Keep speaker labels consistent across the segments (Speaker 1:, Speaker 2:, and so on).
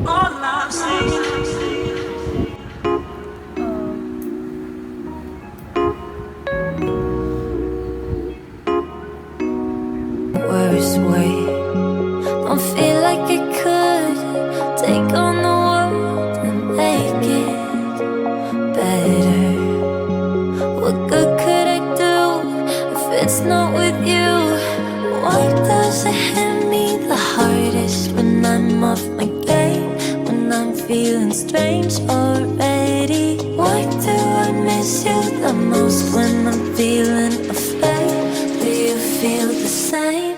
Speaker 1: All I've seen.
Speaker 2: Worst way. Don't feel like I could take on the world and make it better. What good could I do if it's not with you? Why does it hit me the hardest when I'm off my game? When I'm feeling strange already? Why do I miss you the most when I'm feeling afraid? Do you feel the same?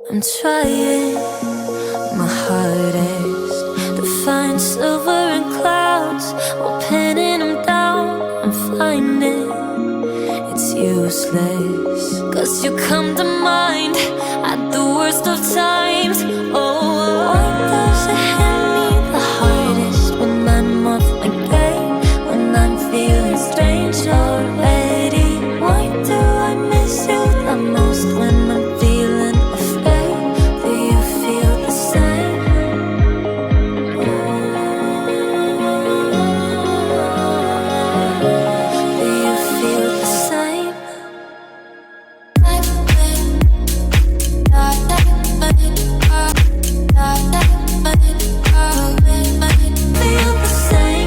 Speaker 2: I'm trying my hardest to find silver in clouds while pinning them down. I'm finding it's useless, 'cause you come to mind at the worst of times. Oh, why does it hit me the hardest when I'm off my game? When I'm feeling strange already? Why do I miss you the most when I'm feeling afraid? Do you feel the same? Do you feel the same? Feel the same.